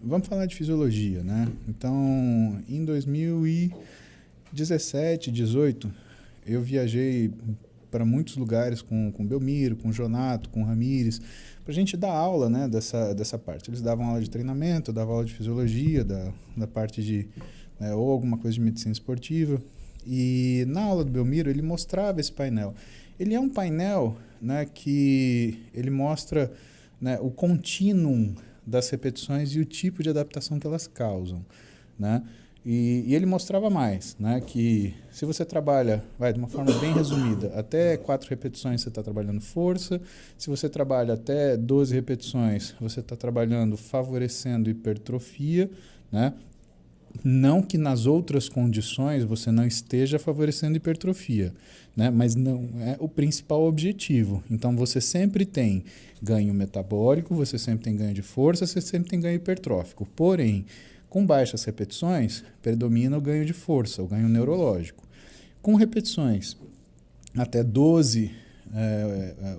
vamos falar de fisiologia, né? Então, em 2017, 18, eu viajei para muitos lugares com o Belmiro, com o Jonato, com o Ramires, para a gente dar aula, né, dessa parte. Eles davam aula de treinamento, eu dava aula de fisiologia, da parte de, né, ou alguma coisa de medicina esportiva. E na aula do Belmiro ele mostrava esse painel. Ele é um painel, né, que ele mostra, né, o contínuo das repetições e o tipo de adaptação que elas causam, né? E ele mostrava mais, né, que se você trabalha, de uma forma bem resumida, até 4 repetições você está trabalhando força, se você trabalha até 12 repetições, você está trabalhando favorecendo hipertrofia, né? Não que nas outras condições você não esteja favorecendo hipertrofia, né? Mas não é o principal objetivo. Então você sempre tem ganho metabólico, você sempre tem ganho de força, você sempre tem ganho hipertrófico. Porém, com baixas repetições, predomina o ganho de força, o ganho neurológico. Com repetições até 12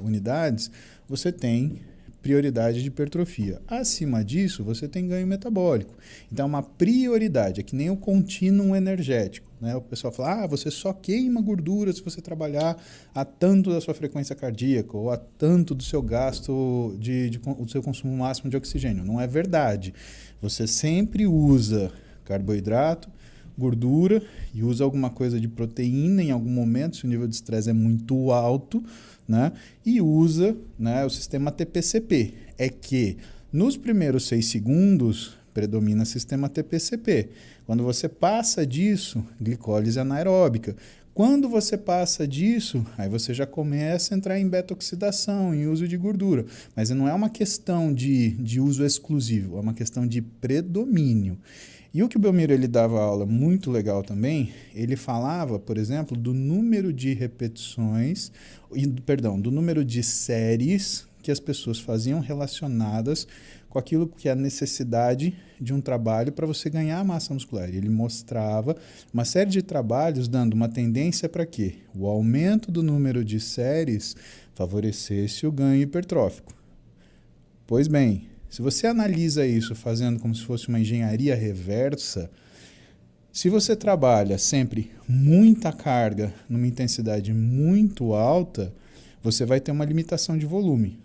unidades, você tem prioridade de hipertrofia. Acima disso, você tem ganho metabólico. Então, é uma prioridade, é que nem o contínuo energético, né? O pessoal fala, você só queima gordura se você trabalhar a tanto da sua frequência cardíaca ou a tanto do seu gasto, do seu consumo máximo de oxigênio. Não é verdade. Você sempre usa carboidrato, gordura e usa alguma coisa de proteína em algum momento, se o nível de estresse é muito alto, né? E usa, né, o sistema TPCP. É que nos primeiros 6 segundos predomina o sistema TPCP. Quando você passa disso, glicólise anaeróbica. Quando você passa disso, aí você já começa a entrar em beta-oxidação, em uso de gordura. Mas não é uma questão de uso exclusivo, é uma questão de predomínio. E o que o Belmiro ele dava aula muito legal também, ele falava, por exemplo, do número de repetições, do número de séries que as pessoas faziam relacionadas com aquilo que é a necessidade de um trabalho para você ganhar massa muscular. Ele mostrava uma série de trabalhos dando uma tendência para quê? O aumento do número de séries favorecesse o ganho hipertrófico. Pois bem, se você analisa isso fazendo como se fosse uma engenharia reversa, se você trabalha sempre muita carga numa intensidade muito alta, você vai ter uma limitação de volume.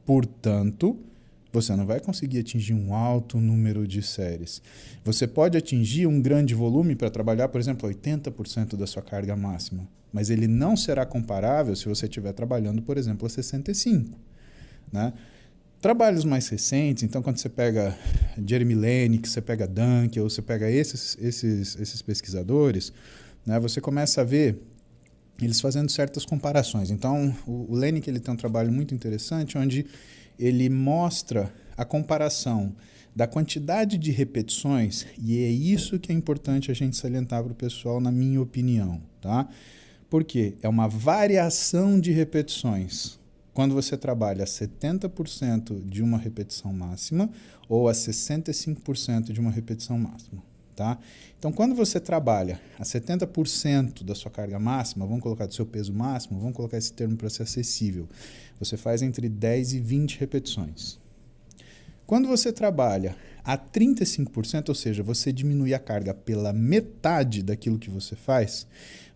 Portanto, você não vai conseguir atingir um alto número de séries. Você pode atingir um grande volume para trabalhar, por exemplo, 80% da sua carga máxima, mas ele não será comparável se você estiver trabalhando, por exemplo, a 65%. Né? Trabalhos mais recentes, então quando você pega Jeremy Lenick, você pega Dunk, ou você pega esses pesquisadores, né, você começa a ver eles fazendo certas comparações. Então o Lenick ele tem um trabalho muito interessante onde ele mostra a comparação da quantidade de repetições, e é isso que é importante a gente salientar para o pessoal, na minha opinião. Tá? Porque é uma variação de repetições. Quando você trabalha a 70% de uma repetição máxima ou a 65% de uma repetição máxima. Tá? Então, quando você trabalha a 70% da sua carga máxima, vamos colocar do seu peso máximo, vamos colocar esse termo para ser acessível, você faz entre 10 e 20 repetições. Quando você trabalha a 35%, ou seja, você diminui a carga pela metade daquilo que você faz,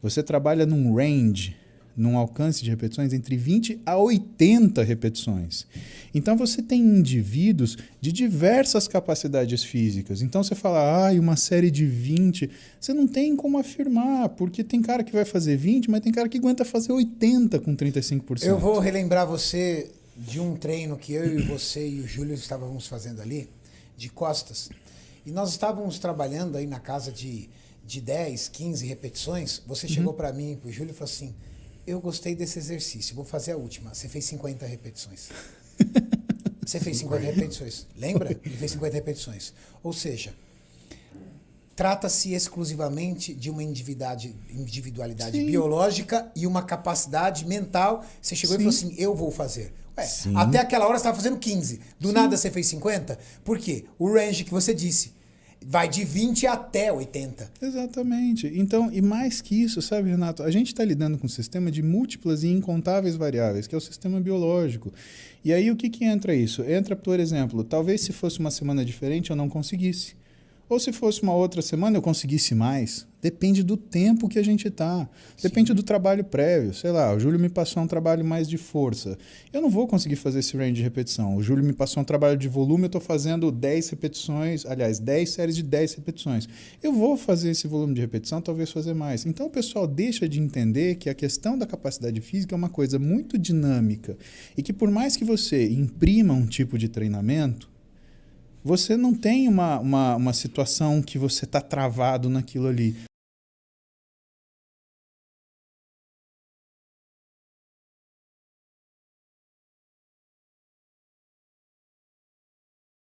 você trabalha num range, num alcance de repetições entre 20 a 80 repetições. Então você tem indivíduos de diversas capacidades físicas. Então você fala, uma série de 20, você não tem como afirmar, porque tem cara que vai fazer 20, mas tem cara que aguenta fazer 80 com 35%. Eu vou relembrar você de um treino que eu e você e o Júlio estávamos fazendo ali, de costas. E nós estávamos trabalhando aí na casa de 10, 15 repetições. Você chegou para mim e para o Júlio e falou assim, eu gostei desse exercício, vou fazer a última. Você fez 50 repetições. Você fez 50 repetições. Lembra? Ele fez 50 repetições. Ou seja, trata-se exclusivamente de uma individualidade Sim. biológica e uma capacidade mental. Você chegou Sim. e falou assim, eu vou fazer. Sim. Até aquela hora você estava fazendo 15. Do Sim. nada você fez 50? Por quê? O range que você disse. Vai de 20 até 80. Exatamente. Então, e mais que isso, sabe, Renato? A gente está lidando com um sistema de múltiplas e incontáveis variáveis, que é o sistema biológico. E aí o que entra isso? Entra, por exemplo, talvez se fosse uma semana diferente eu não conseguisse. Ou se fosse uma outra semana eu conseguisse mais. Depende do tempo que a gente está. Depende do trabalho prévio. Sei lá, o Júlio me passou um trabalho mais de força. Eu não vou conseguir fazer esse range de repetição. O Júlio me passou um trabalho de volume, eu estou fazendo 10 repetições, aliás, 10 séries de 10 repetições. Eu vou fazer esse volume de repetição, talvez fazer mais. Então o pessoal deixa de entender que a questão da capacidade física é uma coisa muito dinâmica e que por mais que você imprima um tipo de treinamento, você não tem uma situação que você está travado naquilo ali.